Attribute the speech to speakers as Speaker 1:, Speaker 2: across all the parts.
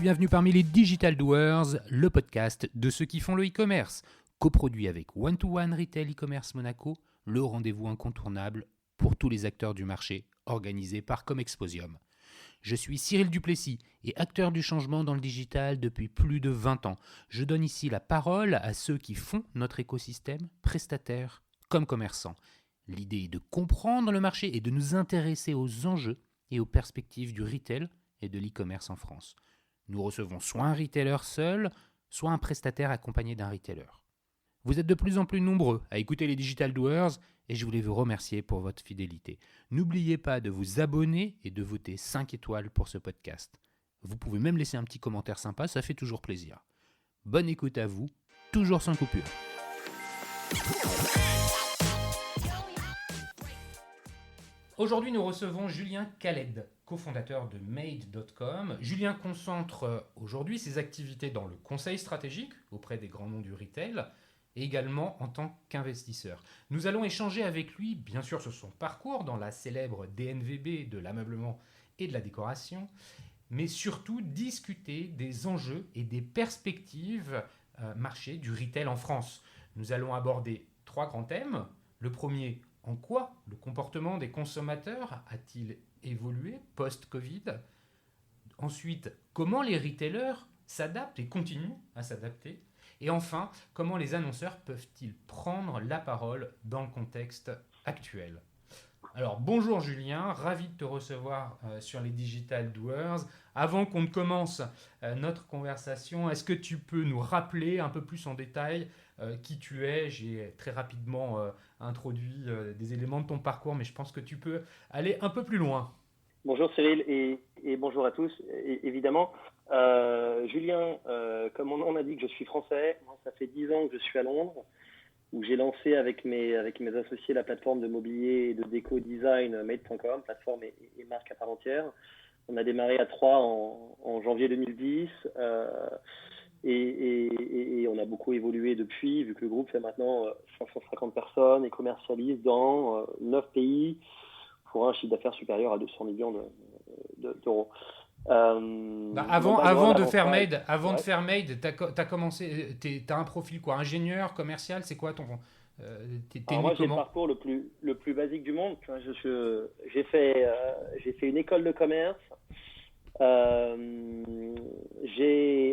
Speaker 1: bienvenue parmi les Digital Doers, le podcast de ceux qui font le e-commerce. Coproduit avec One-to-One Retail e-commerce Monaco, le rendez-vous incontournable pour tous les acteurs du marché, organisé par Comexposium. Je suis Cyril Duplessis et acteur du changement dans le digital depuis plus de 20 ans. Je donne ici la parole à ceux qui font notre écosystème, prestataires comme commerçants. L'idée est de comprendre le marché et de nous intéresser aux enjeux et aux perspectives du retail et de l'e-commerce en France. Nous recevons soit un retailer seul, soit un prestataire accompagné d'un retailer. Vous êtes de plus en plus nombreux à écouter les Digital Doers et je voulais vous remercier pour votre fidélité. N'oubliez pas de vous abonner et de voter 5 étoiles pour ce podcast. Vous pouvez même laisser un petit commentaire sympa, ça fait toujours plaisir. Bonne écoute à vous, toujours sans coupure. Aujourd'hui, nous recevons Julien Khaled, cofondateur de Made.com. Julien concentre aujourd'hui ses activités dans le conseil stratégique auprès des grands noms du retail et également en tant qu'investisseur. Nous allons échanger avec lui, bien sûr, sur son parcours dans la célèbre DNVB de l'ameublement et de la décoration, mais surtout discuter des enjeux et des perspectives marché du retail en France. Nous allons aborder 3 grands thèmes. Le premier, en quoi le comportement des consommateurs a-t-il évolué post-Covid ? Ensuite, comment les retailers s'adaptent et continuent à s'adapter ? Et enfin, comment les annonceurs peuvent-ils prendre la parole dans le contexte actuel ? Alors bonjour Julien, ravi de te recevoir sur les Digital Doers. Avant qu'on ne commence notre conversation, est-ce que tu peux nous rappeler un peu plus en détail qui tu es ? J'ai très rapidement introduit des éléments de ton parcours, mais je pense que tu peux aller un peu plus loin.
Speaker 2: Bonjour Cyril et bonjour à tous. Évidemment, Julien, comme mon nom l'indique, je suis français. Moi, ça fait 10 ans que je suis à Londres, où j'ai lancé avec mes associés la plateforme de mobilier et de déco-design Made.com, plateforme et marque à part entière. On a démarré à 3 en janvier 2010 et on a beaucoup évolué depuis, vu que le groupe fait maintenant 550 personnes et commercialise dans 9 pays pour un chiffre d'affaires supérieur à 200 millions d'euros.
Speaker 1: Avant de faire Made, t'as commencé, t'as un profil quoi, ingénieur, commercial, c'est quoi ton
Speaker 2: Alors moi j'ai le parcours le plus basique du monde. J'ai fait une école de commerce.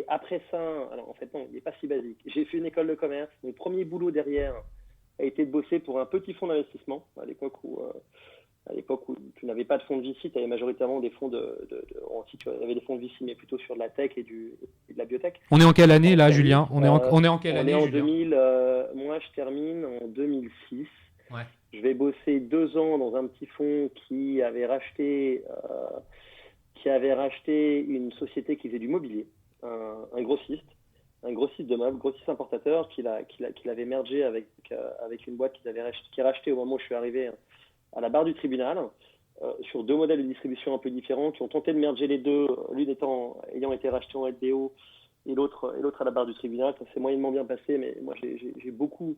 Speaker 2: Après ça, alors en fait non, il n'est pas si basique. J'ai fait une école de commerce. Mon premier boulot derrière a été de bosser pour un petit fonds d'investissement à l'époque où tu n'avais pas de fonds de VC, tu avais majoritairement des fonds si tu avais des fonds de VC, mais plutôt sur de la tech et de la biotech.
Speaker 1: On est en quelle année là, Julien ? On est en quelle année,
Speaker 2: On est en
Speaker 1: Julien ?
Speaker 2: 2000, moi je termine en 2006.
Speaker 1: Ouais.
Speaker 2: Je vais bosser 2 ans dans un petit fonds qui avait racheté une société qui faisait du mobilier, un grossiste de meubles, grossiste importateur, qu'il avait mergé avec une boîte qui a racheté au moment où je suis arrivé à la barre du tribunal, sur 2 modèles de distribution un peu différents, qui ont tenté de merger les deux, l'une ayant été racheté en LBO et l'autre à la barre du tribunal. Ça s'est moyennement bien passé, mais moi j'ai beaucoup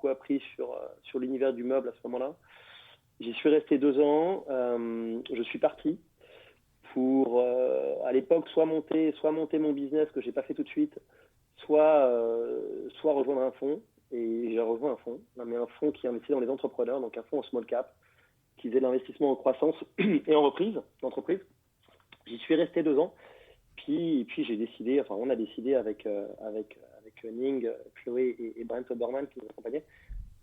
Speaker 2: appris sur l'univers du meuble à ce moment-là. J'y suis resté 2 ans. Je suis parti pour, à l'époque, soit monter mon business que j'ai pas fait tout de suite, soit rejoindre un fonds. Et j'ai rejoint un fonds, mais un fonds qui investit dans les entrepreneurs, donc un fonds en small cap, qui faisait de l'investissement en croissance et en reprise d'entreprise. J'y suis resté 2 ans, puis on a décidé avec Ning, Chloé et Brent Oberman qui nous accompagnaient,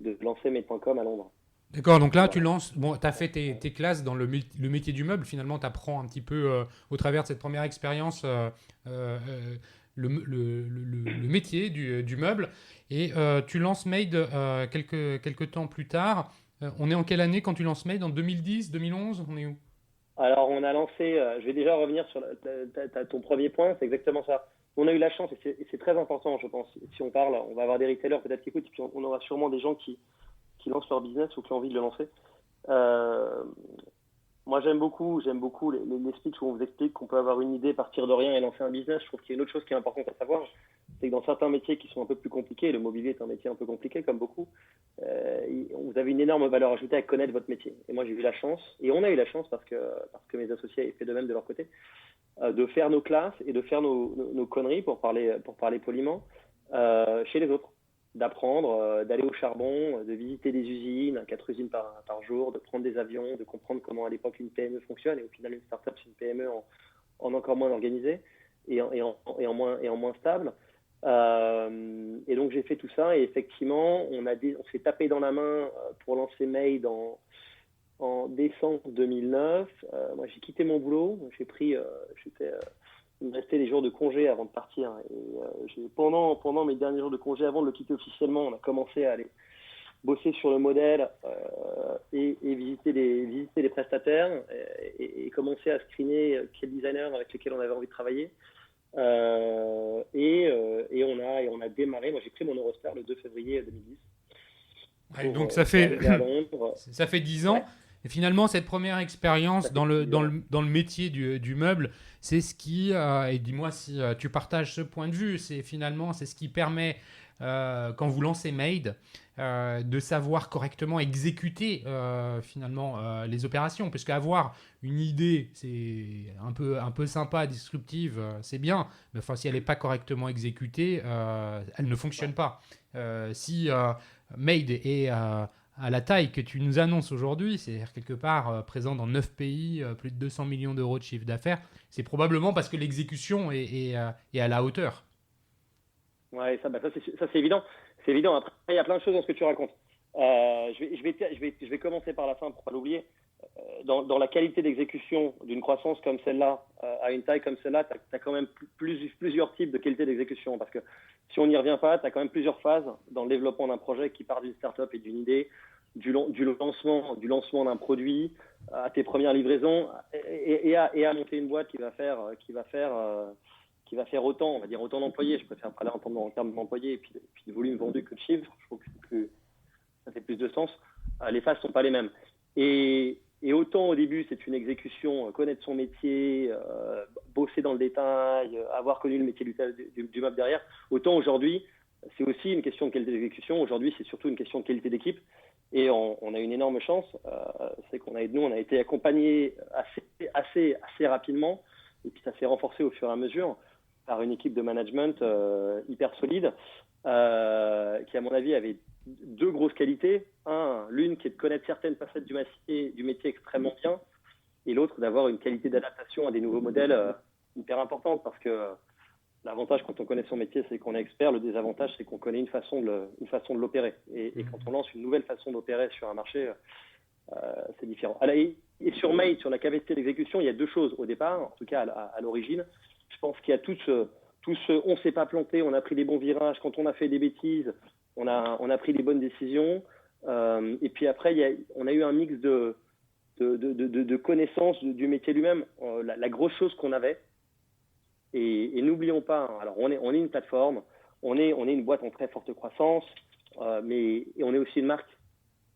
Speaker 2: de lancer Made.com à Londres.
Speaker 1: D'accord, donc là tu lances, tu as fait tes classes dans le métier du meuble, finalement tu apprends un petit peu au travers de cette première expérience le métier du meuble et tu lances Made quelques temps plus tard. On est en quelle année quand tu lances Made ? En 2010, 2011 ? On est où ?
Speaker 2: Alors on a lancé, je vais déjà revenir sur ton premier point, c'est exactement ça. On a eu la chance, et c'est très important je pense, si on parle, on va avoir des retailers peut-être qui écoutent, et puis on aura sûrement des gens qui lancent leur business ou qui ont envie de le lancer. Moi, j'aime beaucoup les speeches où on vous explique qu'on peut avoir une idée, partir de rien et lancer un business. Je trouve qu'il y a une autre chose qui est importante à savoir, c'est que dans certains métiers qui sont un peu plus compliqués, le mobilier est un métier un peu compliqué comme beaucoup, vous avez une énorme valeur ajoutée à connaître votre métier. Et moi, j'ai eu la chance, et on a eu la chance parce que mes associés avaient fait de même de leur côté, de faire nos classes et de faire nos conneries, pour parler poliment, chez les autres. D'apprendre, d'aller au charbon, de visiter des usines, 4 usines par jour, de prendre des avions, de comprendre comment à l'époque une PME fonctionne, et au final une startup c'est une PME en encore moins organisée et en moins stable. Et donc j'ai fait tout ça, et effectivement on s'est tapé dans la main pour lancer Made en décembre 2009. Moi j'ai quitté mon boulot, il me restait les jours de congé avant de partir, et pendant mes derniers jours de congé avant de le quitter officiellement, on a commencé à aller bosser sur le modèle et visiter les prestataires, et commencer à screener quels designers avec lesquels on avait envie de travailler. Et on a démarré. Moi, j'ai pris mon Eurostar le 2 février 2010.
Speaker 1: Ouais, donc ça fait
Speaker 2: à Londres.
Speaker 1: ça fait 10 ans. Ouais. Et finalement, cette première expérience dans le métier du meuble, c'est ce qui, et dis-moi si tu partages ce point de vue, c'est ce qui permet, quand vous lancez Made, de savoir correctement exécuter finalement les opérations. Parce qu'avoir une idée, c'est un peu sympa, disruptive, c'est bien, mais enfin, si elle n'est pas correctement exécutée, elle ne fonctionne pas. Si Made est à la taille que tu nous annonces aujourd'hui, c'est-à-dire quelque part présent dans 9 pays, plus de 200 millions d'euros de chiffre d'affaires, c'est probablement parce que l'exécution est à la hauteur.
Speaker 2: Ouais, ça c'est évident. C'est évident. Après, il y a plein de choses dans ce que tu racontes. Je vais commencer par la fin pour pas l'oublier. Dans la qualité d'exécution d'une croissance comme celle-là, à une taille comme celle-là, tu as quand même plusieurs types de qualité d'exécution. Parce que si on n'y revient pas, tu as quand même plusieurs phases dans le développement d'un projet qui part d'une startup et d'une idée, du lancement d'un produit, à tes premières livraisons, et à monter une boîte qui va faire autant, on va dire autant d'employés. Je préfère parler en termes d'employés et puis de volume vendu que de chiffres. Je trouve que ça fait plus de sens. Les phases sont pas les mêmes. Et autant au début, c'est une exécution, connaître son métier, bosser dans le détail, avoir connu le métier du meuble derrière. Autant aujourd'hui, c'est aussi une question de qualité d'exécution. Aujourd'hui, c'est surtout une question de qualité d'équipe. Et on a une énorme chance, c'est qu'on a été accompagnés assez rapidement, et puis ça s'est renforcé au fur et à mesure par une équipe de management hyper solide, qui à mon avis avait deux grosses qualités. L'une qui est de connaître certaines facettes du métier extrêmement bien, et l'autre d'avoir une qualité d'adaptation à des nouveaux modèles hyper importante, parce que l'avantage quand on connaît son métier, c'est qu'on est expert. Le désavantage, c'est qu'on connaît une façon de l'opérer. Et quand on lance une nouvelle façon d'opérer sur un marché, c'est différent. Et sur Made, sur la capacité d'exécution, il y a deux choses au départ, en tout cas à l'origine. Je pense qu'il y a tout ce on s'est pas planté, on a pris des bons virages. Quand on a fait des bêtises, on a pris des bonnes décisions. Et puis après, on a eu un mix de connaissances du métier lui-même. La grosse chose qu'on avait, et n'oublions pas, alors on est une plateforme, on est une boîte en très forte croissance, mais on est aussi une marque.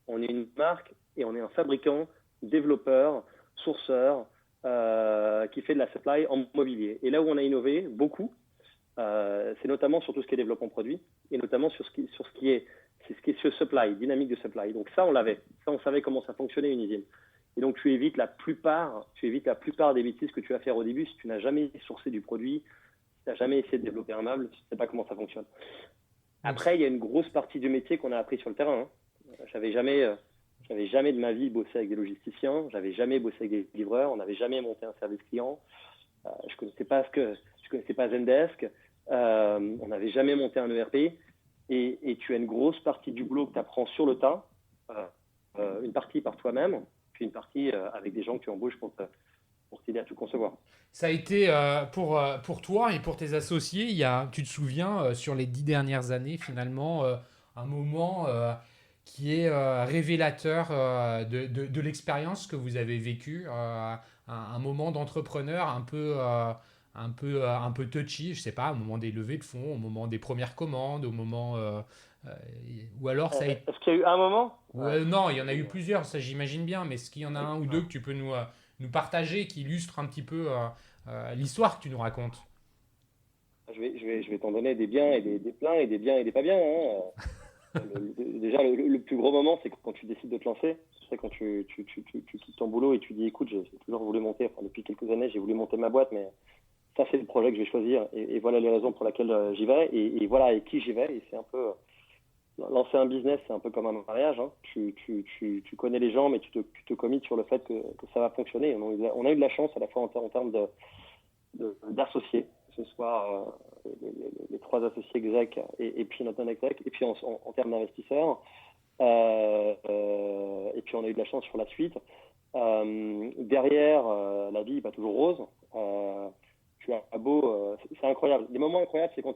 Speaker 2: On est une marque et on est un fabricant, développeur, sourceur, qui fait de la supply en mobilier. Et là où on a innové beaucoup, c'est notamment sur tout ce qui est développement produit, et notamment sur ce qui est sur supply, dynamique de supply. Donc ça, on l'avait. Ça, on savait comment ça fonctionnait une usine. Et donc, tu évites la plupart des bêtises que tu vas faire au début si tu n'as jamais sourcé du produit, si tu n'as jamais essayé de développer un meuble, si tu ne sais pas comment ça fonctionne. Après, il y a une grosse partie du métier qu'on a appris sur le terrain. J'avais jamais de ma vie bossé avec des logisticiens, j'avais jamais bossé avec des livreurs, on n'avait jamais monté un service client, je connaissais pas Zendesk, on n'avait jamais monté un ERP, et tu as une grosse partie du boulot que tu apprends sur le tas, une partie par toi-même, puis une partie avec des gens que tu embauches pour t'aider à tout concevoir.
Speaker 1: Ça a été pour toi et pour tes associés, tu te souviens, sur les 10 dernières années, finalement, un moment qui est révélateur de l'expérience que vous avez vécue, un moment d'entrepreneur un peu touchy, je sais pas, au moment des levées de fonds, au moment des premières commandes, au moment ou alors ça a été...
Speaker 2: Est-ce qu'il y a eu un moment?
Speaker 1: Non, il y en a eu plusieurs, ça j'imagine bien, mais est-ce qu'il y en a un ou deux que tu peux nous partager, qui illustrent un petit peu l'histoire que tu nous racontes?
Speaker 2: Je vais t'en donner des biens et des pleins, et des biens et des pas biens. Déjà, le plus gros moment, c'est quand tu décides de te lancer. C'est quand tu quittes ton boulot et tu dis, écoute, j'ai toujours voulu monter, enfin, depuis quelques années, j'ai voulu monter ma boîte, mais ça, c'est le projet que je vais choisir. Et voilà les raisons pour lesquelles j'y vais. Et voilà avec qui j'y vais. Et c'est un peu, lancer un business, c'est un peu comme un mariage. Hein. Tu connais les gens, mais tu te commites sur le fait que ça va fonctionner. On a eu de la chance à la fois en termes d'associés, que ce soit les trois associés exec et puis notre non-exec, et puis en termes d'investisseurs. Et puis on a eu de la chance sur la suite. Derrière, la vie n'est pas toujours rose. Tu as beau, c'est incroyable. Les moments incroyables, c'est quand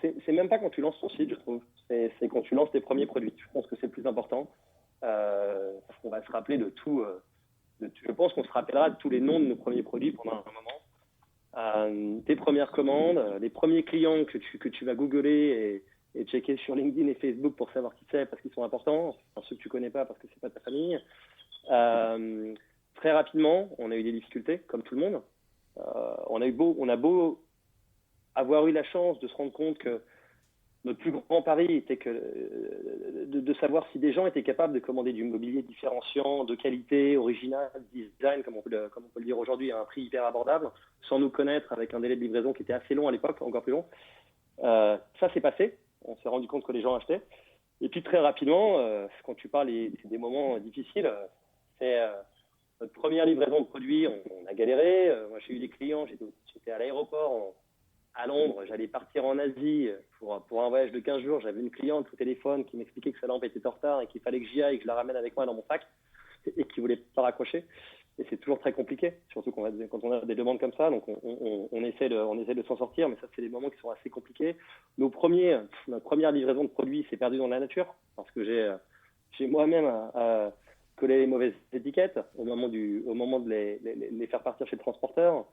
Speaker 2: c'est même pas quand tu lances ton site, je trouve. C'est quand tu lances tes premiers produits. Je pense que c'est le plus important. Parce qu'on va se rappeler de tout. Je pense qu'on se rappellera de tous les noms de nos premiers produits pendant un moment. Tes premières commandes, les premiers clients que tu vas googler et checker sur LinkedIn et Facebook pour savoir qui c'est parce qu'ils sont importants. Enfin, ceux que tu connais pas parce que c'est pas ta famille. Très rapidement, on a eu des difficultés, comme tout le monde. On a beau avoir eu la chance de se rendre compte que notre plus grand pari était de savoir si des gens étaient capables de commander du mobilier différenciant, de qualité, original, design, comme on peut le dire aujourd'hui, à un prix hyper abordable, sans nous connaître, avec un délai de livraison qui était assez long à l'époque, encore plus long. Ça s'est passé. On s'est rendu compte que les gens achetaient. Et puis très rapidement, quand tu parles des moments difficiles, c'est notre première livraison de produits, on a galéré. Moi, j'ai eu des clients, j'étais à l'aéroport à Londres, j'allais partir en Asie pour un voyage de 15 jours. J'avais une cliente au téléphone qui m'expliquait que sa lampe était en retard et qu'il fallait que j'y aille et que je la ramène avec moi dans mon sac et qui voulait pas raccrocher. Et c'est toujours très compliqué, surtout quand on a des demandes comme ça. Donc on essaie de s'en sortir, mais ça, c'est des moments qui sont assez compliqués. Notre première livraison de produits s'est perdue dans la nature parce que j'ai moi-même collé les mauvaises étiquettes au moment de les faire partir chez le transporteur.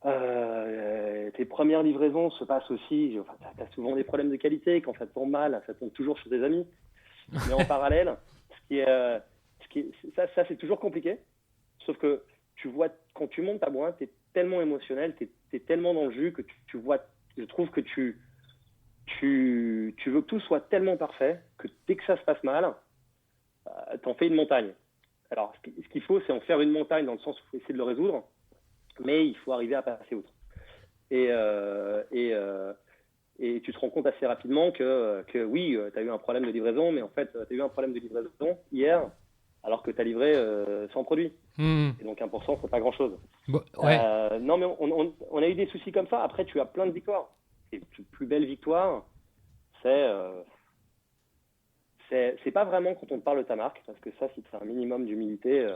Speaker 2: Tes premières livraisons se passent aussi, tu as souvent des problèmes de qualité. Quand ça tombe mal, ça tombe toujours sur tes amis. Mais en parallèle, ça c'est toujours compliqué. Sauf que tu vois, quand tu montes ta boîte, tu es tellement émotionnel, tu es tellement dans le jus que tu vois, je trouve que tu veux que tout soit tellement parfait que dès que ça se passe mal, t'en fais une montagne. Alors, ce qu'il faut, c'est en faire une montagne dans le sens où il faut essayer de le résoudre, mais il faut arriver à passer outre. Et tu te rends compte assez rapidement que oui, tu as eu un problème de livraison, mais en fait, tu as eu un problème de livraison hier, alors que tu as livré 100 produits. Et donc 1%, c'est pas grand-chose.
Speaker 1: Bon, ouais.
Speaker 2: Non, mais on a eu des soucis comme ça. Après, tu as plein de victoires. Et la plus belle victoire, c'est pas vraiment quand on te parle de ta marque, parce que ça, si tu as un minimum d'humilité,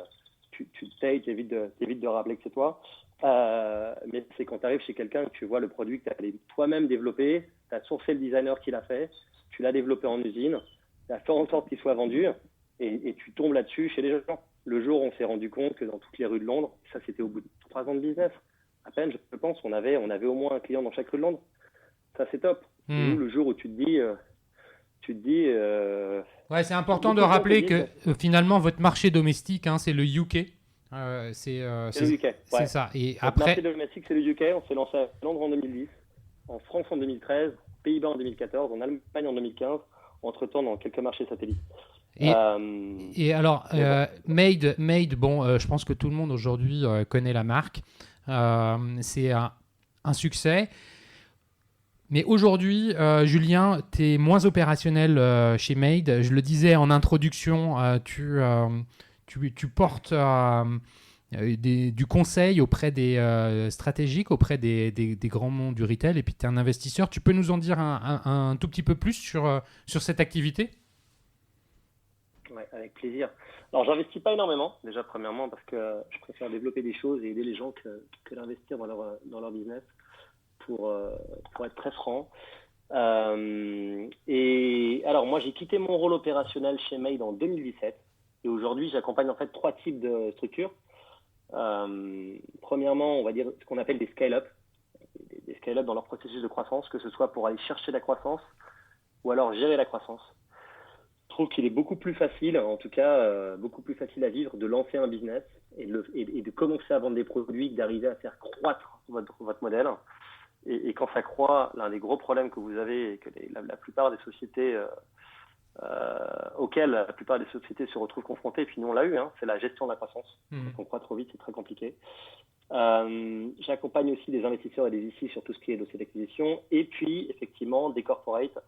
Speaker 2: tu t'évites de rappeler que c'est toi. Mais c'est quand tu arrives chez quelqu'un que tu vois le produit que tu as toi-même développé, tu as sourcé le designer qui l'a fait, tu l'as développé en usine, tu as fait en sorte qu'il soit vendu, et tu tombes là-dessus chez les gens. Le jour où on s'est rendu compte que dans toutes les rues de Londres, ça c'était au bout de 3 ans de business, à peine je pense, on avait au moins un client dans chaque rue de Londres. Ça c'est top. Le jour où tu te dis...
Speaker 1: ouais, c'est important de rappeler que finalement votre marché domestique, hein, c'est le UK.
Speaker 2: C'est le UK. Ouais.
Speaker 1: C'est ça. Et
Speaker 2: notre
Speaker 1: après,
Speaker 2: marché domestique, c'est le UK. On s'est lancé à Londres en 2010, en France en 2013, Pays-Bas en 2014, en Allemagne en 2015, entre-temps dans quelques marchés satellites.
Speaker 1: Et alors, Made, bon, je pense que tout le monde aujourd'hui connaît la marque. C'est un succès. Mais aujourd'hui, Julien, tu es moins opérationnel chez Made. Je le disais en introduction, tu portes du conseil auprès des stratégiques, auprès des grands noms du retail, et puis tu es un investisseur. Tu peux nous en dire un tout petit peu plus sur cette activité ?
Speaker 2: Ouais, avec plaisir. Alors, j'investis pas énormément, déjà premièrement, parce que je préfère développer des choses et aider les gens que d'investir dans leur business, pour être très franc. Et alors, moi, j'ai quitté mon rôle opérationnel chez Made en 2017, et aujourd'hui, j'accompagne en fait 3 types de structures. Premièrement, on va dire ce qu'on appelle des scale-up, des scale-up dans leur processus de croissance, que ce soit pour aller chercher la croissance ou alors gérer la croissance. Je trouve qu'il est beaucoup plus facile, en tout cas beaucoup plus facile à vivre, de lancer un business et de commencer à vendre des produits que d'arriver à faire croître votre modèle. Et quand ça croît, l'un des gros problèmes que vous avez et que la plupart des sociétés auxquelles la plupart des sociétés se retrouvent confrontées, et puis nous on l'a eu, c'est la gestion de la croissance. Quand on croît trop vite, c'est très compliqué. J'accompagne aussi des investisseurs et des VC sur tout ce qui est dossier d'acquisition, et puis effectivement des corporates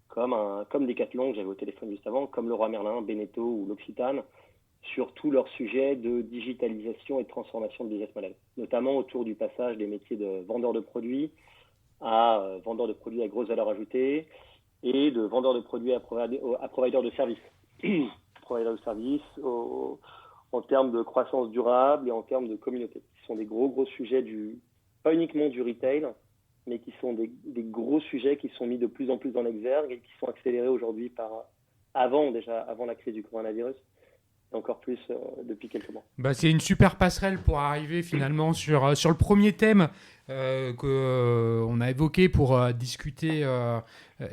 Speaker 2: comme Decathlon, que j'avais au téléphone juste avant, comme Leroy Merlin, Beneteau ou l'Occitane, sur tous leurs sujets de digitalisation et de transformation de business model, notamment autour du passage des métiers de vendeur de produits à vendeur de produits à grosse valeur ajoutée et de vendeur de produits à provider de services. Provider de services en termes de croissance durable et en termes de communauté. Ce sont des gros sujets, pas uniquement du retail, mais qui sont des gros sujets qui sont mis de plus en plus en exergue et qui sont accélérés aujourd'hui avant la crise du coronavirus, et encore plus depuis quelques mois.
Speaker 1: C'est une super passerelle pour arriver finalement sur le premier thème qu'on a évoqué pour discuter.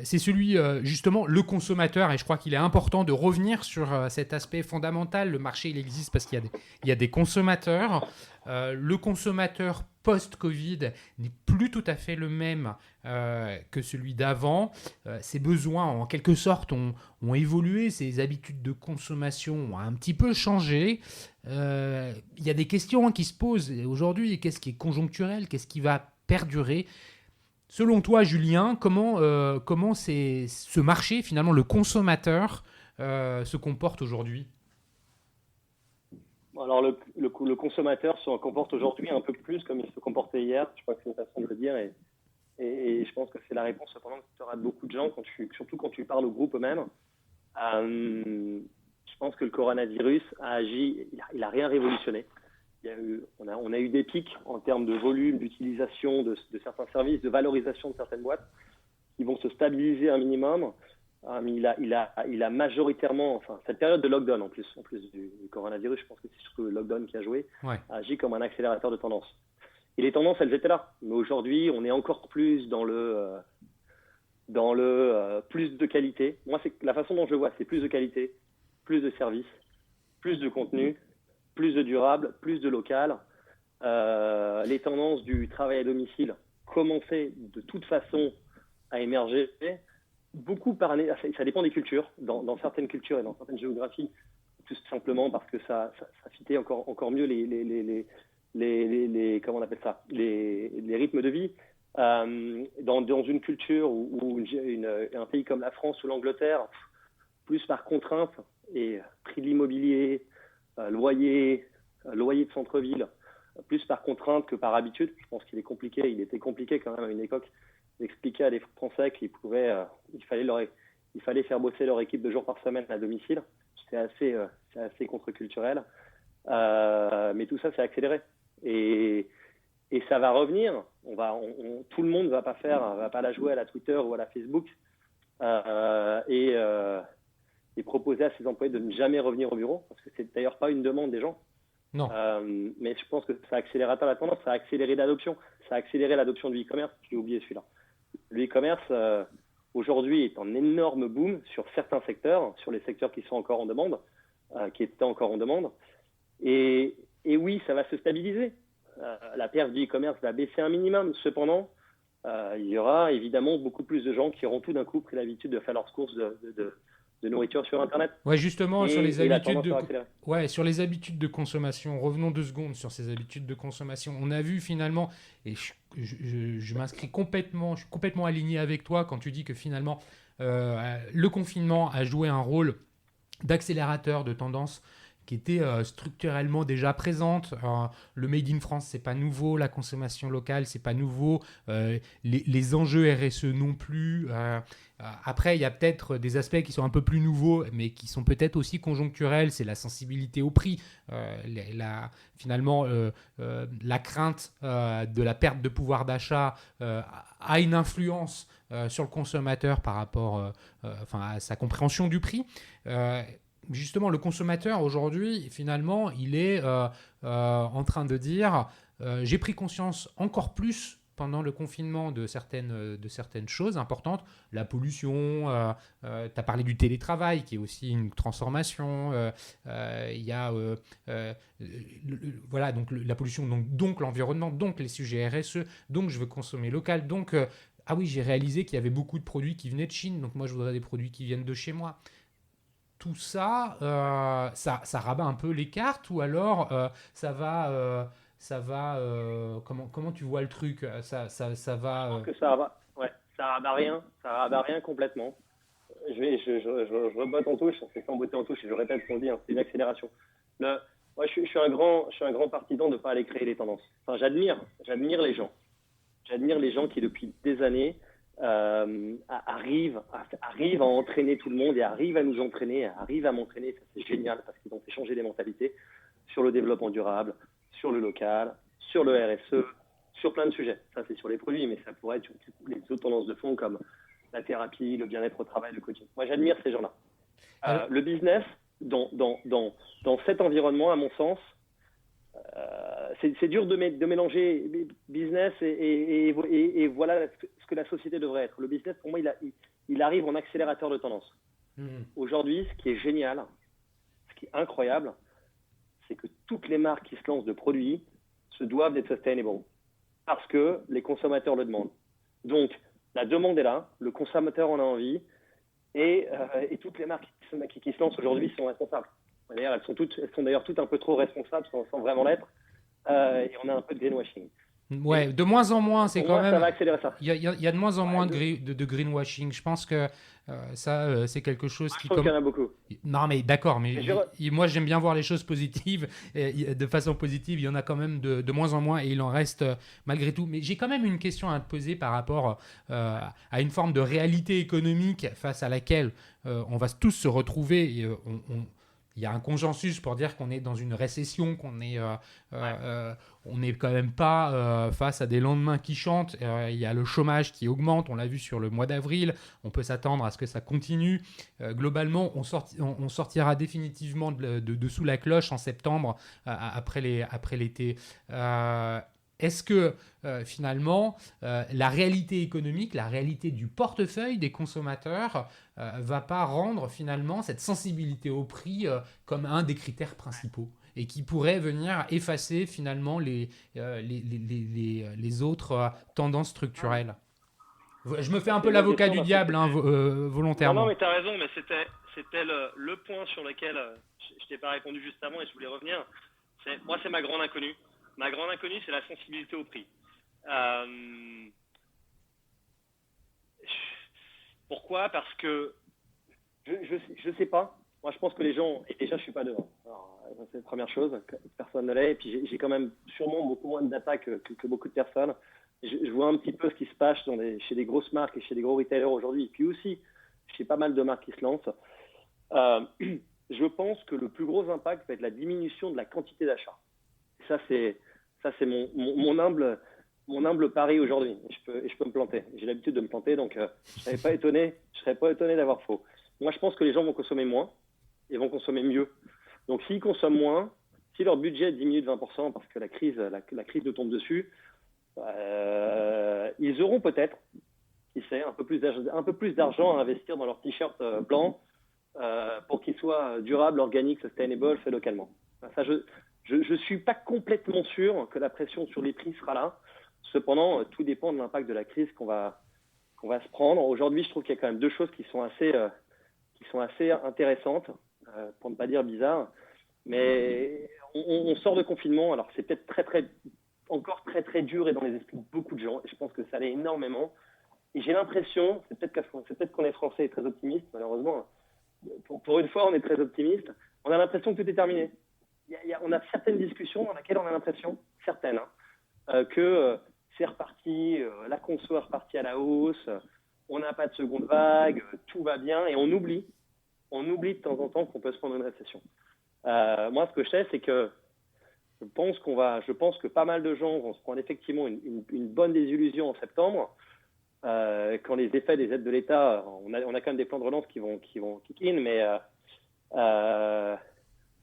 Speaker 1: C'est celui, justement, le consommateur. Et je crois qu'il est important de revenir sur cet aspect fondamental. Le marché, il existe parce qu'il y a des consommateurs. Le consommateur post-Covid n'est plus tout à fait le même que celui d'avant. Ses besoins, en quelque sorte, ont évolué. Ses habitudes de consommation ont un petit peu changé. Il y a des questions qui se posent aujourd'hui. Qu'est-ce qui est conjoncturel? Qu'est-ce qui va perdurer? Selon toi, Julien, comment ce marché, finalement, le consommateur, se comporte aujourd'hui?
Speaker 2: Alors, le consommateur se comporte aujourd'hui un peu plus comme il se comportait hier. Je crois que c'est une façon de le dire. Et je pense que c'est la réponse, cependant, que tu auras de beaucoup de gens, surtout quand tu parles au groupe eux-mêmes. Je pense que le coronavirus a agi, il a rien révolutionné. On a eu des pics en termes de volume, d'utilisation de certains services, de valorisation de certaines boîtes qui vont se stabiliser un minimum. Il a majoritairement, cette période de lockdown en plus du coronavirus, je pense que c'est surtout le lockdown qui a joué, a agi comme un accélérateur de tendance. Et les tendances, elles étaient là. Mais aujourd'hui, on est encore plus dans le plus de qualité. Moi, c'est la façon dont je le vois, c'est plus de qualité, plus de services, plus de contenu, plus de durable, plus de local. Les tendances du travail à domicile commençaient de toute façon à émerger. Ça dépend des cultures. Dans certaines cultures et dans certaines géographies, tout simplement parce que ça fitait encore mieux comment on appelle ça, les rythmes de vie. Dans une culture ou un pays comme la France ou l'Angleterre, plus par contrainte et prix de l'immobilier, loyer de centre-ville, plus par contrainte que par habitude. Je pense qu'il était compliqué quand même à une époque d'expliquer à des Français qu'il fallait faire bosser leur équipe 2 jours par semaine à domicile. C'est assez contre-culturel. Mais tout ça, c'est accéléré. Et ça va revenir. Tout le monde va pas la jouer à la Twitter ou à la Facebook et proposer à ses employés de ne jamais revenir au bureau, parce que c'est d'ailleurs pas une demande des gens.
Speaker 1: Non.
Speaker 2: Mais je pense que ça accélérera la tendance, ça a accéléré l'adoption. Ça a accéléré l'adoption du e-commerce. J'ai oublié celui-là. Le e-commerce, aujourd'hui, est en énorme boom sur certains secteurs, sur les secteurs qui sont encore en demande, qui étaient encore en demande. Et oui, ça va se stabiliser. La perte du e-commerce va baisser un minimum. Cependant, il y aura évidemment beaucoup plus de gens qui auront tout d'un coup pris l'habitude de faire leurs courses de nourriture sur Internet.
Speaker 1: Ouais, justement, sur les habitudes de consommation. Revenons 2 secondes sur ces habitudes de consommation. On a vu finalement, et je m'inscris complètement, je suis complètement aligné avec toi quand tu dis que finalement, le confinement a joué un rôle d'accélérateur de tendance qui était structurellement déjà présente. Le Made in France, c'est pas nouveau. La consommation locale, c'est pas nouveau. Les enjeux RSE non plus. Après, il y a peut-être des aspects qui sont un peu plus nouveaux, mais qui sont peut-être aussi conjoncturels. C'est la sensibilité au prix. Finalement, la crainte de la perte de pouvoir d'achat a une influence sur le consommateur par rapport à sa compréhension du prix. Justement, le consommateur, aujourd'hui, finalement, il est en train de dire j'ai pris conscience encore plus pendant le confinement de certaines choses importantes, la pollution, tu as parlé du télétravail qui est aussi une transformation, il y a voilà, donc la pollution, donc l'environnement, donc les sujets RSE, donc je veux consommer local, donc ah oui, j'ai réalisé qu'il y avait beaucoup de produits qui venaient de Chine, donc moi je voudrais des produits qui viennent de chez moi. Tout ça, ça rabat un peu les cartes ou alors comment tu vois le truc? Ça
Speaker 2: Je
Speaker 1: va.
Speaker 2: pense que ouais, ça rabat rien complètement. Je rebotte en touche, c'est s'emboîter en touche et je répète ce qu'on dit, hein, c'est une accélération. Le, Moi, je suis un grand partisan de ne pas aller créer les tendances. Enfin, j'admire les gens. J'admire les gens qui, depuis des années, arrivent à entraîner tout le monde et arrivent à nous entraîner, arrivent à m'entraîner. Ça, c'est génial parce qu'ils ont fait changer les mentalités sur le développement durable, sur le local, sur le RSE, sur plein de sujets. Ça, c'est sur les produits, mais ça pourrait être sur les autres tendances de fond comme la thérapie, le bien-être au travail, le coaching. Moi, j'admire ces gens-là.
Speaker 1: Alors,
Speaker 2: Le business, dans cet environnement, à mon sens, c'est dur de mélanger business et voilà ce que la société devrait être. Le business, pour moi, il arrive en accélérateur de tendance. Aujourd'hui, ce qui est génial, ce qui est incroyable, c'est que toutes les marques qui se lancent de produits se doivent d'être sustainable parce que les consommateurs le demandent. Donc, la demande est là, le consommateur en a envie et toutes les marques qui se lancent aujourd'hui sont responsables. D'ailleurs, elles sont d'ailleurs toutes un peu trop responsables sans vraiment l'être. Et on a un peu de greenwashing.
Speaker 1: ouais,
Speaker 2: Et
Speaker 1: de moins en moins, c'est
Speaker 2: pour
Speaker 1: quand
Speaker 2: moi, ça
Speaker 1: même.
Speaker 2: va accélérer ça.
Speaker 1: Il y a de moins en moins
Speaker 2: Ouais,
Speaker 1: de greenwashing. Je pense que ça, c'est quelque chose
Speaker 2: je
Speaker 1: qui
Speaker 2: pense qu'il
Speaker 1: comme.
Speaker 2: y en a beaucoup.
Speaker 1: Non, mais d'accord, mais
Speaker 2: Mais
Speaker 1: moi j'aime bien voir les choses positives. Et de façon positive, il y en a quand même de moins en moins et il en reste malgré tout. Mais j'ai quand même une question à te poser par rapport à une forme de réalité économique face à laquelle on va tous se retrouver. Et, il y a un consensus pour dire qu'on est dans une récession, on n'est quand même pas face à des lendemains qui chantent. Il y a le chômage qui augmente, on l'a vu sur le mois d'avril. On peut s'attendre à ce que ça continue. Globalement, on sortira définitivement de sous la cloche en septembre, après l'été. Est-ce que finalement, la réalité économique, la réalité du portefeuille des consommateurs va pas rendre finalement cette sensibilité au prix comme un des critères principaux et qui pourrait venir effacer finalement les autres tendances structurelles? Je me fais un
Speaker 2: C'est
Speaker 1: peu
Speaker 2: une bonne
Speaker 1: l'avocat
Speaker 2: question
Speaker 1: du
Speaker 2: parce que
Speaker 1: diable, hein,
Speaker 2: non,
Speaker 1: volontairement.
Speaker 2: mais tu as raison, mais c'était le point sur lequel je t'ai pas répondu juste avant et je voulais revenir. Moi, c'est ma grande inconnue. Ma grande inconnue, c'est la sensibilité au prix. Euh, Pourquoi? Parce que je sais pas. Moi, je pense que les gens, et déjà, je suis pas devant. Alors, c'est la première chose, personne ne l'est. Et puis, j'ai quand même sûrement beaucoup moins de data que beaucoup de personnes. Je vois un petit peu ce qui se passe chez des grosses marques et chez des gros retailers aujourd'hui. Et puis aussi, chez pas mal de marques qui se lancent. Euh, je pense que le plus gros impact va être la diminution de la quantité d'achat. Ça, c'est mon humble pari aujourd'hui. Et je peux me planter. J'ai l'habitude de me planter, donc je serais pas étonné d'avoir faux. Moi, je pense que les gens vont consommer moins et vont consommer mieux. Donc, s'ils consomment moins, si leur budget diminue de 20% parce que la crise nous tombe dessus, ils auront peut-être, qui sait, un peu plus d'argent à investir dans leur t-shirt blanc pour qu'il soit durable, organique, sustainable, fait localement. Ça, je suis pas complètement sûr que la pression sur les prix sera là. Cependant, tout dépend de l'impact de la crise qu'on va se prendre. Aujourd'hui, je trouve qu'il y a quand même deux choses qui sont assez intéressantes, pour ne pas dire bizarres. Mais on sort de confinement, alors c'est peut-être encore très dur et dans les esprits de beaucoup de gens. Et je pense que ça l'est énormément. Et j'ai l'impression, c'est peut-être qu'on est français et très optimiste, malheureusement. Pour une fois, on est très optimiste. On a l'impression que tout est terminé. On a certaines discussions dans lesquelles on a l'impression, certaines, que c'est reparti, la conso est repartie à la hausse, on n'a pas de seconde vague, tout va bien, et on oublie de temps en temps qu'on peut se prendre une récession. Moi, ce que je sais, c'est que je pense que pas mal de gens vont se prendre effectivement une bonne désillusion en septembre, quand les effets des aides de l'État, on a quand même des plans de relance qui vont kick in, mais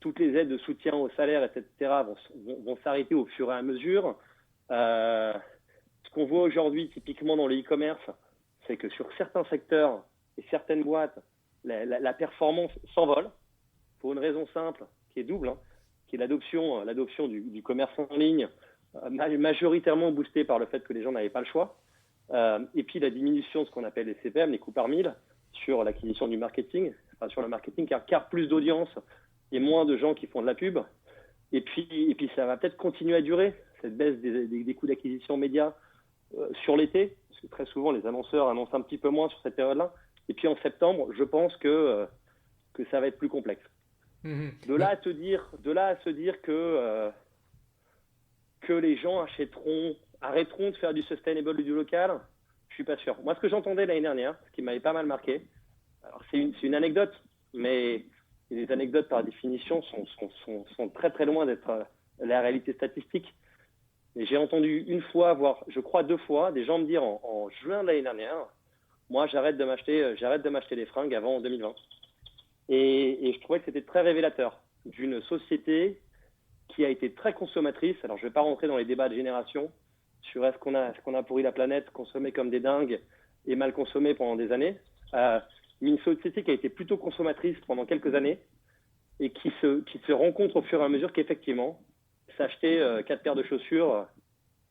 Speaker 2: toutes les aides de soutien au salaire, etc., vont s'arrêter au fur et à mesure. Ce qu'on voit aujourd'hui typiquement dans le e-commerce, c'est que sur certains secteurs et certaines boîtes, la performance s'envole pour une raison simple, qui est double, qui est l'adoption du commerce en ligne, majoritairement boostée par le fait que les gens n'avaient pas le choix. Et puis la diminution de ce qu'on appelle les CPM, les coûts par mille, sur l'acquisition du marketing, sur le marketing, car plus d'audience et moins de gens qui font de la pub. Et puis ça va peut-être continuer à durer, cette baisse des coûts d'acquisition médias sur l'été, parce que très souvent les annonceurs annoncent un petit peu moins sur cette période-là. Et puis en septembre, je pense que ça va être plus complexe. De là à se dire que les gens arrêteront de faire du sustainable et du local, je suis pas sûr. Moi, ce que j'entendais l'année dernière, ce qui m'avait pas mal marqué, alors c'est une anecdote, mais les anecdotes par définition sont très très loin d'être la réalité statistique. Et j'ai entendu une fois, voire je crois 2 fois, des gens me dire en juin de l'année dernière, moi j'arrête de m'acheter des fringues avant 2020. Et je trouvais que c'était très révélateur d'une société qui a été très consommatrice. Alors je ne vais pas rentrer dans les débats de génération sur est-ce qu'on a pourri la planète, consommé comme des dingues et mal consommé pendant des années. Mais une société qui a été plutôt consommatrice pendant quelques années et qui se rend compte au fur et à mesure qu'effectivement, s'acheter 4 paires de chaussures,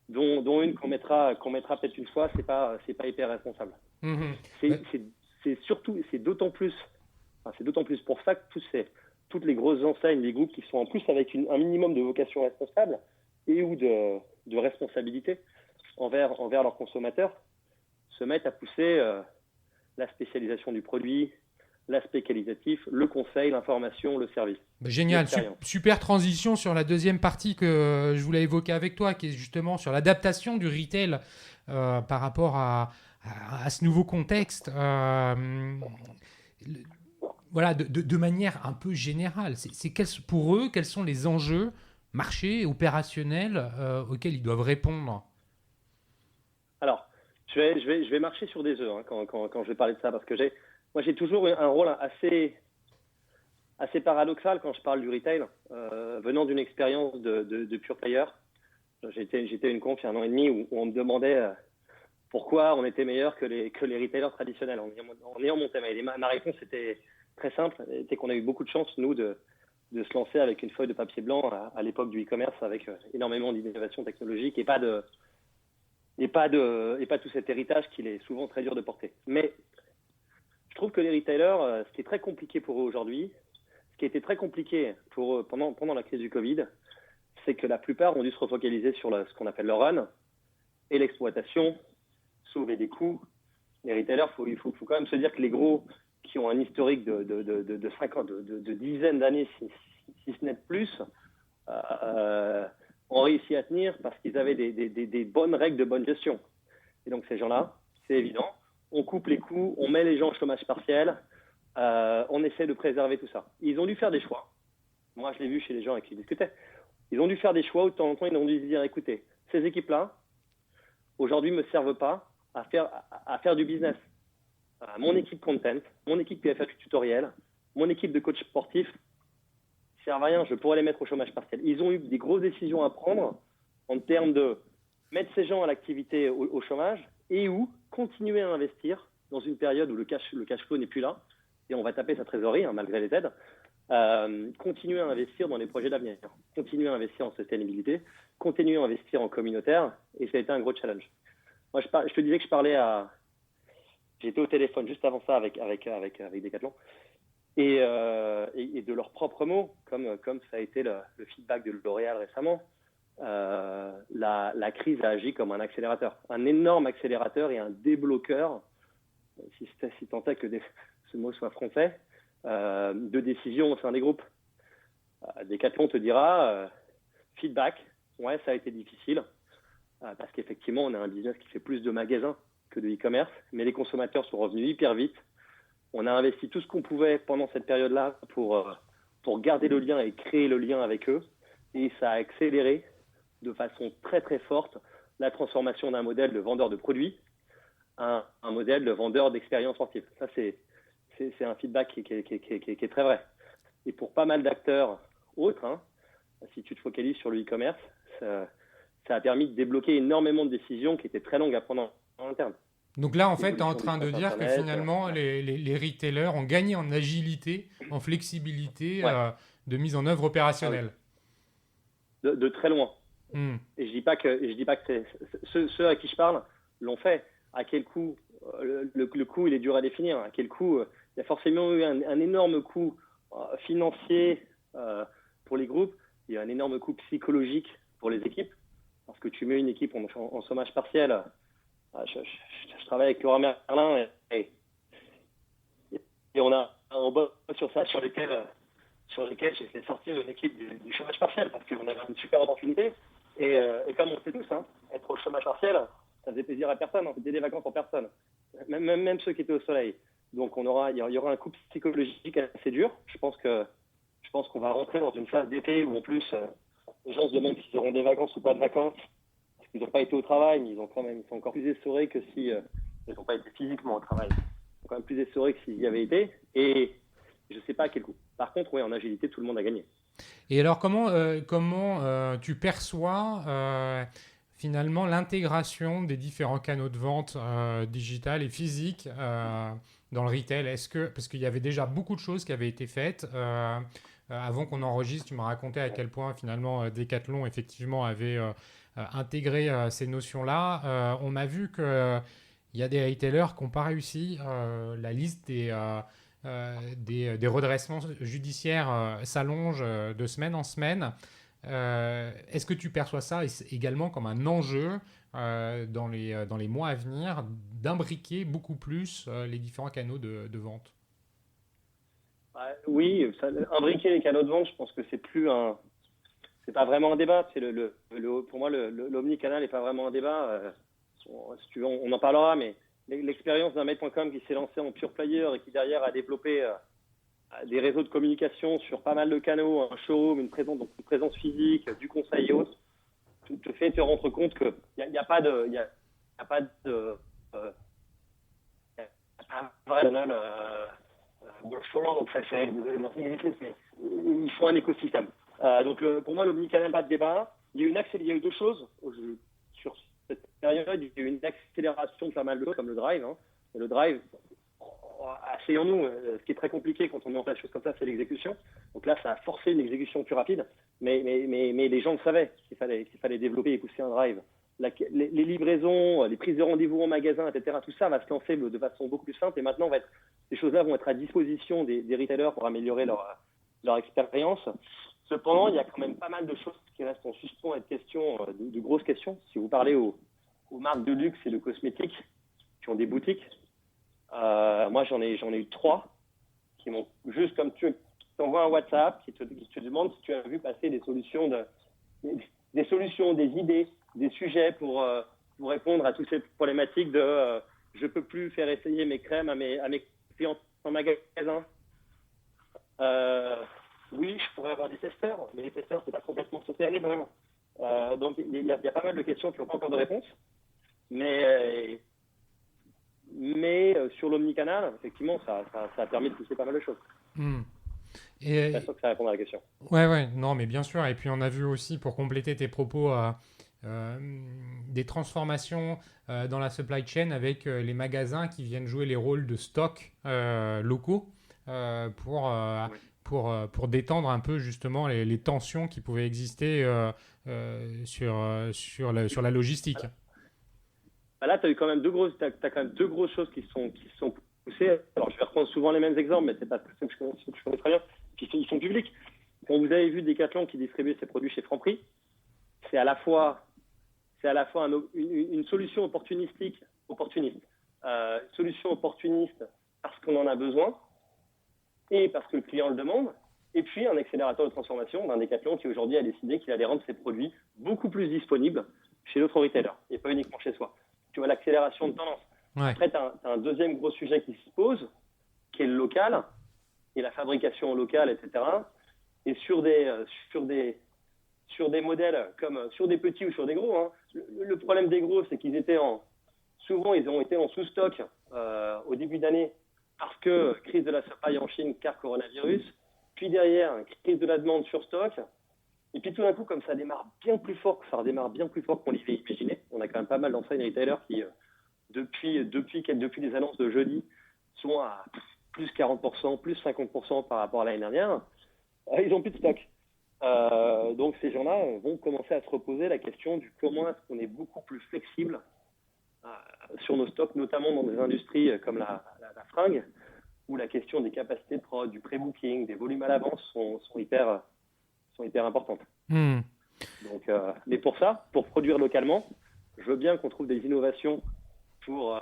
Speaker 2: dont une qu'on mettra peut-être une fois, c'est pas hyper responsable. C'est d'autant plus pour ça que toutes les grosses enseignes, les groupes qui sont en plus avec un minimum de vocation responsable et ou de responsabilité envers leurs consommateurs se mettent à pousser la spécialisation du produit, l'aspect qualitatif, le conseil, l'information, le service.
Speaker 1: Génial, super transition sur la deuxième partie que je voulais évoquer avec toi, qui est justement sur l'adaptation du retail par rapport à ce nouveau contexte. Voilà, de manière un peu générale, pour eux, quels sont les enjeux marchés, opérationnels auxquels ils doivent répondre?
Speaker 2: Alors, je vais marcher sur des œufs quand je vais parler de ça, parce que j'ai toujours un rôle assez paradoxal quand je parle du retail, venant d'une expérience de pure player. J'étais à une conf il y a 1 an et demi où on me demandait pourquoi on était meilleur que les retailers traditionnels en ayant mon thème. Et ma réponse était très simple, c'était qu'on a eu beaucoup de chance, nous, de se lancer avec une feuille de papier blanc à l'époque du e-commerce, avec énormément d'innovations technologiques et pas tout cet héritage qu'il est souvent très dur de porter. Mais je trouve que les retailers, ce qui est très compliqué pour eux aujourd'hui, ce qui a été très compliqué pour eux pendant la crise du Covid, c'est que la plupart ont dû se refocaliser sur ce qu'on appelle le run et l'exploitation, sauver des coûts. Les retailers, il faut quand même se dire que les gros qui ont un historique de 50, de dizaines d'années, si ce n'est de plus, ont réussi à tenir parce qu'ils avaient des bonnes règles de bonne gestion. Et donc ces gens-là, c'est évident, on coupe les coûts, on met les gens au chômage partiel, on essaie de préserver tout ça. Ils ont dû faire des choix. Moi, je l'ai vu chez les gens avec qui je discutais. Ils ont dû faire des choix où de temps en temps, ils ont dû se dire, écoutez, ces équipes-là, aujourd'hui, ne me servent pas à faire du business. Mon équipe content, mon équipe qui va faire du tutoriel, mon équipe de coach sportif, ne servent à rien, je pourrais les mettre au chômage partiel. Ils ont eu des grosses décisions à prendre en termes de mettre ces gens à l'activité au chômage et ou continuer à investir dans une période où le cash flow n'est plus là et on va taper sa trésorerie malgré les aides. Continuer à investir dans les projets d'avenir, continuer à investir en sustainabilité, continuer à investir en communautaire, et ça a été un gros challenge. Moi, je te disais que j'étais au téléphone juste avant ça avec Decathlon, et de leurs propres mots, comme ça a été le feedback de L'Oréal récemment, la crise a agi comme un accélérateur, un énorme accélérateur et un débloqueur, si tant est que ce mot soit français, de décision au sein des groupes. Decathlon te dira feedback, ouais, ça a été difficile parce qu'effectivement on a un business qui fait plus de magasins que de e-commerce, mais les consommateurs sont revenus hyper vite. On a investi tout ce qu'on pouvait pendant cette période-là pour garder le lien et créer le lien avec eux, et ça a accéléré de façon très très forte la transformation d'un modèle de vendeur de produits à un modèle de vendeur d'expérience sportive. Ça c'est un feedback qui est très vrai. Et pour pas mal d'acteurs autres, si tu te focalises sur le e-commerce, ça ça a permis de débloquer énormément de décisions qui étaient très longues à prendre en interne.
Speaker 1: Donc là, en fait, tu es en train de
Speaker 2: L'évolution du
Speaker 1: dire
Speaker 2: site
Speaker 1: que
Speaker 2: internet,
Speaker 1: finalement, les retailers ont gagné en agilité, en flexibilité
Speaker 2: ouais.
Speaker 1: de mise en œuvre
Speaker 2: Ah oui.
Speaker 1: opérationnelle.
Speaker 2: De très loin.
Speaker 1: Hmm.
Speaker 2: Et je dis pas que ceux à qui je parle l'ont fait. À quel coût le coût, il est dur à définir. À quel coût il y a forcément eu un énorme coût financier pour les groupes. Il y a un énorme coût psychologique pour les équipes. Parce que tu mets une équipe en chômage partiel. Je travaille avec Laurent Merlin et on bosse sur ça, sur lesquels j'ai fait sortir une équipe du chômage partiel parce qu'on avait une super opportunité. Et comme on sait tous, être au chômage partiel, ça faisait plaisir à personne, on faisait des vacances pour personne, même ceux qui étaient au soleil. Donc il y aura un coup psychologique assez dur. Je pense qu'on va rentrer dans une phase d'été où en plus les gens se demandent s'ils auront des vacances ou pas de vacances, parce qu'ils n'ont pas été au travail, mais ils sont encore plus essorés que si ils n'ont pas été physiquement au travail. Ils sont quand même plus essorés que s'ils y avaient été. Et je ne sais pas à quel coup. Par contre, oui, en agilité, tout le monde a gagné.
Speaker 1: Et alors, comment tu perçois finalement l'intégration des différents canaux de vente digital et physique dans le retail? Parce qu'il y avait déjà beaucoup de choses qui avaient été faites avant qu'on enregistre, tu m'as raconté à quel point finalement Decathlon effectivement avait intégré ces notions-là. On a vu qu'il y a des retailers qui n'ont pas réussi. La liste des redressements judiciaires s'allonge de semaine en semaine. Est-ce que tu perçois ça également comme un enjeu dans les mois à venir d'imbriquer beaucoup plus les différents canaux de vente?
Speaker 2: Oui, imbriquer les canaux de vente, je pense que c'est pas vraiment un débat. Pour moi, l'omnicanal n'est pas vraiment un débat. Si tu veux, on en parlera, mais l'expérience d'un Made.com qui s'est lancé en pure player et qui derrière a développé des réseaux de communication sur pas mal de canaux, un showroom, une présence physique, du conseil et autres, te fait te rendre compte qu'il n'y a pas de donc il faut un écosystème. Donc pour moi, l'omnicanal, pas de débat. Il y a eu deux choses sur cette période. Il y a eu une accélération de pas mal de choses comme le drive. Et le drive, asseyons-nous, ce qui est très compliqué quand on met en place des choses comme ça, c'est l'exécution. Donc là, ça a forcé une exécution plus rapide, mais les gens le savaient qu'il fallait développer et pousser un drive. Les livraisons, les prises de rendez-vous en magasin, etc., tout ça va se lancer de façon beaucoup plus simple. Et maintenant, ces choses-là vont être à disposition des retailers pour améliorer leur expérience. Cependant, il y a quand même pas mal de choses qui restent en suspens et de grosses questions. Si vous parlez aux marques de luxe et de cosmétiques qui ont des boutiques, moi, j'en ai eu 3 qui m'ont juste comme tu t'envoies un WhatsApp qui te demande si tu as vu passer des solutions, des idées, des sujets pour répondre à toutes ces problématiques de je peux plus faire essayer mes crèmes à mes clients en magasin. Oui, je pourrais avoir des testeurs, mais les testeurs, c'est pas complètement social vraiment. Donc, il y a pas mal de questions qui n'ont pas encore de réponse. Mais sur l'omnicanal, effectivement, ça a permis de pousser pas mal de choses. Je suis pas sûr que ça répond à la question.
Speaker 1: Ouais, non, mais bien sûr. Et puis, on a vu aussi, pour compléter tes propos, des transformations dans la supply chain avec les magasins qui viennent jouer les rôles de stock locaux pour détendre un peu justement les tensions qui pouvaient exister sur la logistique.
Speaker 2: Là, tu as quand même deux grosses choses qui sont poussées. Alors, je vais reprendre souvent les mêmes exemples, mais c'est pas ceux que je connais très bien. Puis ils sont publics. Quand vous avez vu Decathlon qui distribuait ses produits chez Franprix, c'est à la fois une solution opportuniste, solution opportuniste parce qu'on en a besoin et parce que le client le demande, et puis un accélérateur de transformation d'un Decathlon qui aujourd'hui a décidé qu'il allait rendre ses produits beaucoup plus disponibles chez d'autres retailers et pas uniquement chez soi. Tu vois l'accélération de tendance. Ouais. Après, tu as un deuxième gros sujet qui se pose, qui est le local et la fabrication locale, etc. Et sur des modèles comme sur des petits ou sur des gros. Le problème des gros, c'est qu'ils souvent ils ont été en sous-stock au début d'année parce que crise de la supply en Chine car coronavirus, puis derrière crise de la demande sur stock, Et puis tout d'un coup, comme ça redémarre bien plus fort qu'on l'avait imaginé, on a quand même pas mal d'enseignes retailers qui, depuis les annonces de jeudi, sont à plus 40%, plus 50% par rapport à l'année dernière. Ils n'ont plus de stock. Donc ces gens-là vont commencer à se reposer la question du comment est-ce qu'on est beaucoup plus flexible sur nos stocks, notamment dans des industries comme la fringue, où la question des capacités de prod, du pré-booking, des volumes à l'avance sont hyper importantes. Donc, mais pour ça, pour produire localement, je veux bien qu'on trouve des innovations pour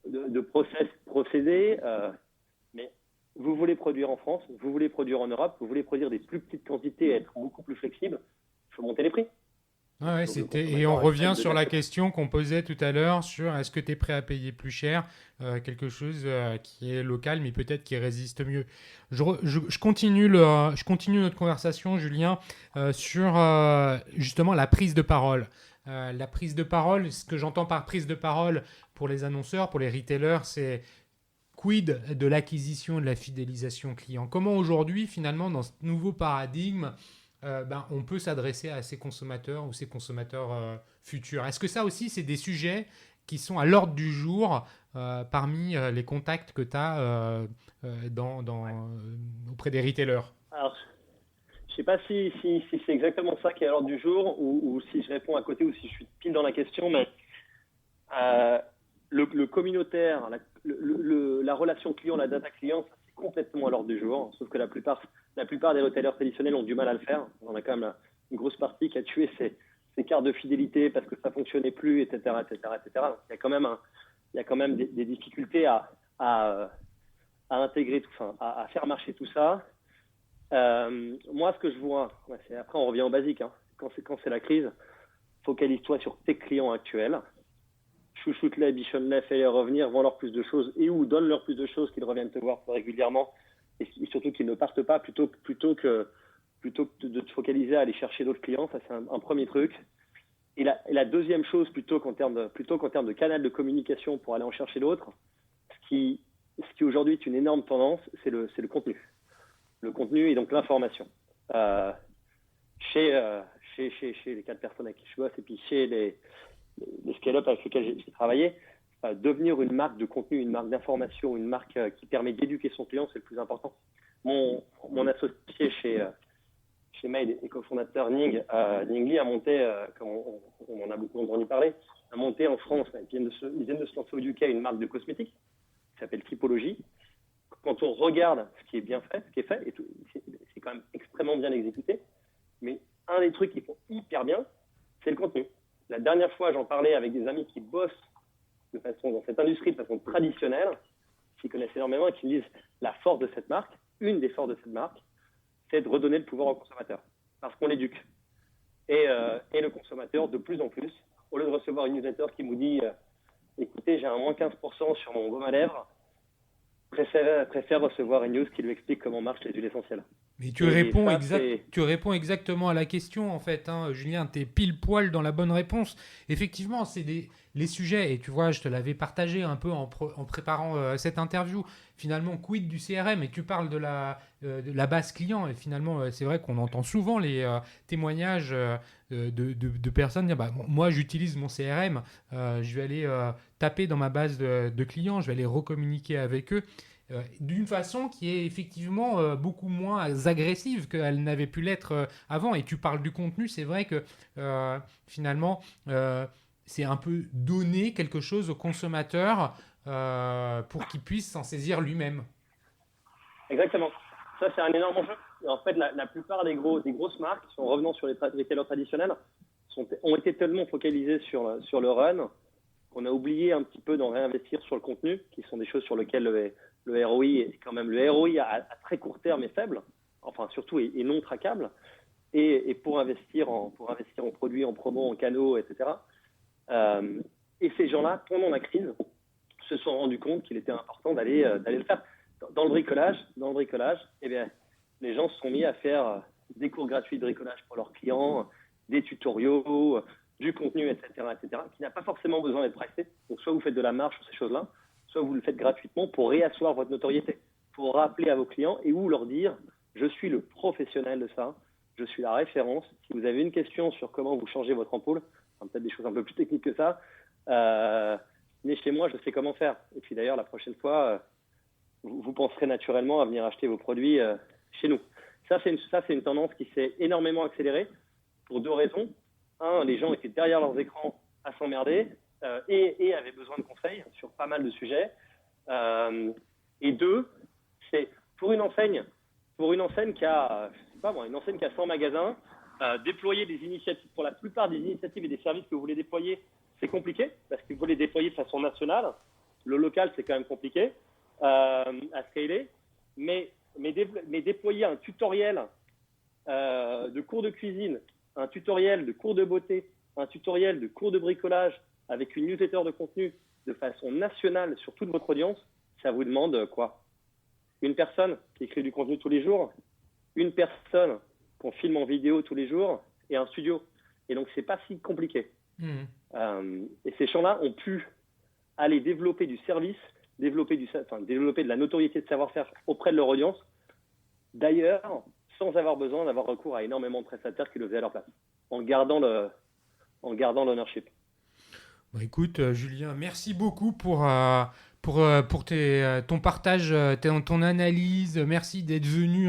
Speaker 2: de procédés, mais vous voulez produire en France, vous voulez produire en Europe, vous voulez produire des plus petites quantités et être beaucoup plus flexible, il faut monter les prix.
Speaker 1: Ouais, et on revient sur la question qu'on posait tout à l'heure sur est-ce que tu es prêt à payer plus cher quelque chose qui est local mais peut-être qui résiste mieux. Je continue notre conversation, Julien, sur justement la prise de parole. La prise de parole, ce que j'entends par prise de parole pour les annonceurs, pour les retailers, c'est quid de l'acquisition et de la fidélisation client. Comment aujourd'hui, finalement, dans ce nouveau paradigme, on peut s'adresser à ces consommateurs ou ces consommateurs futurs. Est-ce que ça aussi, c'est des sujets qui sont à l'ordre du jour parmi les contacts que tu as auprès des retailers?
Speaker 2: Alors, je ne sais pas si c'est exactement ça qui est à l'ordre du jour ou si je réponds à côté ou si je suis pile dans la question, mais le communautaire, la relation client, la data client, ça, c'est complètement à l'ordre du jour, sauf que la plupart des retailers traditionnels ont du mal à le faire. On a quand même une grosse partie qui a tué ses cartes de fidélité parce que ça ne fonctionnait plus, etc., etc., etc. Donc, il y a quand même des difficultés à intégrer tout ça, à faire marcher tout ça. Moi, ce que je vois, après on revient au basique, hein. Quand c'est la crise, focalise-toi sur tes clients actuels, chouchoute-les, bichonne-les, fais-les revenir, vends-leur plus de choses donne-leur plus de choses qu'ils reviennent te voir plus régulièrement et surtout qu'ils ne partent pas plutôt que de te focaliser à aller chercher d'autres clients. Ça, c'est un premier truc. Et la deuxième chose, plutôt qu'en termes de canal de communication pour aller en chercher d'autres, ce qui aujourd'hui est une énorme tendance, c'est le contenu. Le contenu et donc l'information. Chez les 4 personnes avec qui je bosse et puis chez les scale-up avec lesquels j'ai travaillé, devenir une marque de contenu, une marque d'information, une marque qui permet d'éduquer son client, c'est le plus important. Mon associé chez Made et cofondateur Ning Lee a monté, comme on en a beaucoup entendu parler, a monté en France, ils viennent de se lancer au UK, une marque de cosmétiques qui s'appelle Typologie. Quand on regarde ce qui est bien fait, ce qui est fait, et c'est quand même extrêmement bien exécuté, mais un des trucs qu'ils font hyper bien, c'est le contenu. La dernière fois, j'en parlais avec des amis qui bossent dans cette industrie de façon traditionnelle, qui connaissent énormément et qui me disent la force de cette marque, une des forces de cette marque, c'est de redonner le pouvoir au consommateur, parce qu'on l'éduque. Et le consommateur, de plus en plus, au lieu de recevoir une newsletter qui nous dit écoutez, j'ai un moins 15% sur mon baume à lèvres, préfère recevoir une news qui lui explique comment marchent les huiles essentielles.
Speaker 1: Mais tu réponds exactement à la question, en fait, hein, Julien. Tu es pile poil dans la bonne réponse. Effectivement, c'est les sujets, et tu vois, je te l'avais partagé un peu en préparant cette interview. Finalement, quid du CRM? Et tu parles de la base client. Et finalement, c'est vrai qu'on entend souvent les témoignages de personnes dire moi, j'utilise mon CRM, je vais aller taper dans ma base de clients, je vais aller recommuniquer avec eux. D'une façon qui est effectivement beaucoup moins agressive qu'elle n'avait pu l'être avant. Et tu parles du contenu, c'est vrai que finalement, c'est un peu donner quelque chose au consommateur pour qu'il puisse s'en saisir lui-même.
Speaker 2: Exactement. Ça, c'est un énorme enjeu. Et en fait, la plupart des grosses marques, en revenant sur les retailers traditionnels, ont été tellement focalisées sur le run qu'on a oublié un petit peu d'en réinvestir sur le contenu, qui sont des choses sur lesquelles le ROI est quand même le ROI à très court terme est faible, enfin surtout est non traquable, et pour investir en produits, en promo, en canaux, etc. Et ces gens-là, pendant la crise, se sont rendus compte qu'il était important d'aller le faire. Dans le bricolage, eh bien, les gens se sont mis à faire des cours gratuits de bricolage pour leurs clients, des tutoriaux, du contenu, etc., qui n'a pas forcément besoin d'être pricé. Donc, soit vous faites de la marge sur ces choses-là, soit vous le faites gratuitement pour réasseoir votre notoriété, pour rappeler à vos clients et ou leur dire « je suis le professionnel de ça, Je suis la référence. Si vous avez une question sur comment vous changez votre ampoule, peut-être des choses un peu plus techniques que ça, venez chez moi, je sais comment faire. Et puis d'ailleurs, la prochaine fois, vous penserez naturellement à venir acheter vos produits chez nous. Ça, c'est une tendance qui s'est énormément accélérée pour 2 raisons. Un, les gens étaient derrière leurs écrans à s'emmerder et avaient besoin de conseils sur pas mal de sujets. Et 2, c'est pour une enseigne qui a, je sais pas moi, une enseigne qui a 100 magasins, déployer des initiatives, pour la plupart des initiatives et des services que vous voulez déployer, c'est compliqué parce qu'il faut les déployer de façon nationale. Le local, c'est quand même compliqué à scaler, mais déployer un tutoriel de cours de cuisine, un tutoriel de cours de beauté, un tutoriel de cours de bricolage avec une newsletter de contenu de façon nationale sur toute votre audience, ça vous demande quoi? Une personne qui écrit du contenu tous les jours, une personne qu'on filme en vidéo tous les jours et un studio. Et donc, c'est pas si compliqué. Et ces gens-là ont pu aller développer du service, développer de la notoriété de savoir-faire auprès de leur audience. D'ailleurs, sans avoir besoin d'avoir recours à énormément de prestataires qui le faisaient à leur place, en gardant l'ownership.
Speaker 1: Bon, écoute, Julien, merci beaucoup pour ton partage, ton analyse. Merci d'être venu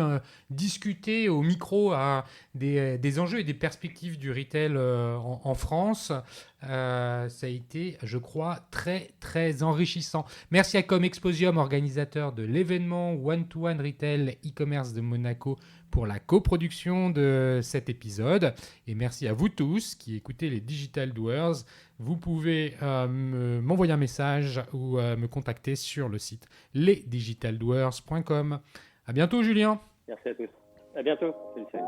Speaker 1: discuter au micro des enjeux et des perspectives du retail en France. Ça a été, je crois, très, très enrichissant. Merci à Comexposium, organisateur de l'événement One-to-One Retail e-commerce de Monaco, pour la coproduction de cet épisode. Et merci à vous tous qui écoutez les Digital Doers. Vous pouvez m'envoyer un message ou me contacter sur le site lesdigitaldoers.com. À bientôt, Julien.
Speaker 2: Merci à tous. À bientôt. Salut.